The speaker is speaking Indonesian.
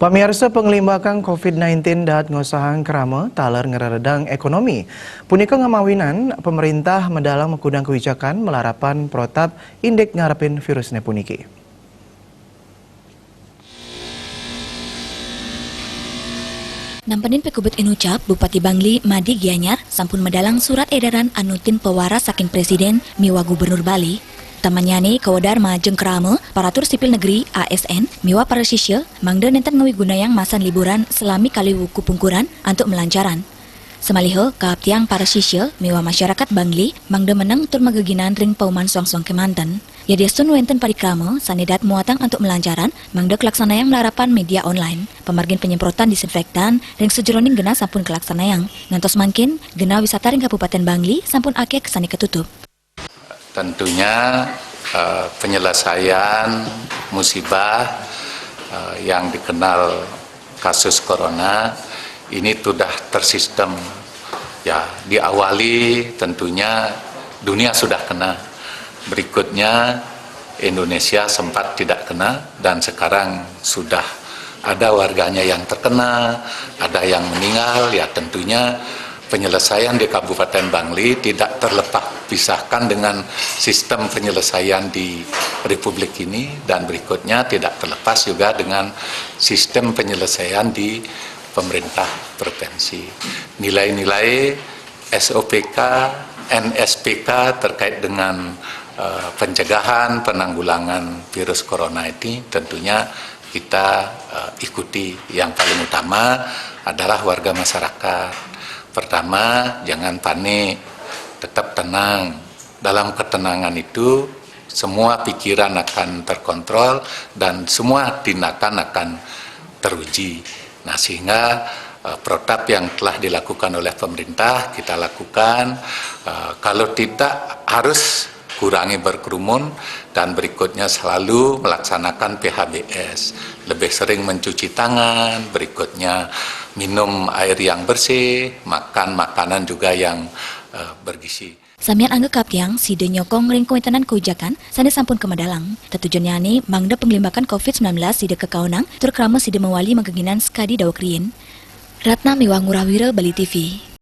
Pamirsa pengelimbakan COVID-19 dat ngosahang kerama talar ngeredang ekonomi. Punika ngamawinan pemerintah mendalang mengkudang kebijakan melarapan protap indeks ngarepin virusnya puniki. Nampenin pekubet inucap Bupati Bangli Madi Gianyar sampun medalang surat edaran anutin pewaras saking Presiden miwa Gubernur Bali. Tamanyani kawadar majeng kerama paratur sipil negeri ASN miwa para sisya mangda nenten ngawi gunayang masan liburan selami kali wuku pungkuran untuk melancaran. Semaliho kaaptiang para sisya miwa masyarakat Bangli mangda menang tur magaginan ring pauman songsong kemanten. Ya diasun wenten parikrama sanidat muatang untuk melancaran mangda kelaksanayang melarapan media online. Pemargin penyemprotan disinfektan ring sejeroning gena sampun kelaksanayang. Ngantos mangkin gena wisata ring Kabupaten Bangli sampun ake kesani ketutup. Tentunya penyelesaian musibah yang dikenal kasus corona ini sudah tersistem. Ya, diawali tentunya dunia sudah kena. Berikutnya Indonesia sempat tidak kena dan sekarang sudah ada warganya yang terkena, ada yang meninggal. Ya tentunya penyelesaian di Kabupaten Bangli tidak terlepas pisahkan dengan sistem penyelesaian di Republik ini dan berikutnya tidak terlepas juga dengan sistem penyelesaian di pemerintah provinsi. Nilai-nilai SOPK, NSPK terkait dengan pencegahan, penanggulangan virus corona ini tentunya kita ikuti. Yang paling utama adalah warga masyarakat. Pertama, jangan panik, tetap tenang. Dalam ketenangan itu, semua pikiran akan terkontrol dan semua tindakan akan teruji. Nah, sehingga protap yang telah dilakukan oleh pemerintah, kita lakukan. Kalau tidak, harus kurangi berkerumun dan berikutnya selalu melaksanakan PHBS. Lebih sering mencuci tangan, berikutnya minum air yang bersih, makan makanan juga yang bergizi. Samian angga kaptiang side nyokong ring kuitanan kebijakan sane sampun kemadalang. Tetujuannya ni mangda penglimbakan COVID-19 side kekaunang tur krama side mewali magaginan skadi dawak rien. Ratna Miwangurah Wirel Bali TV.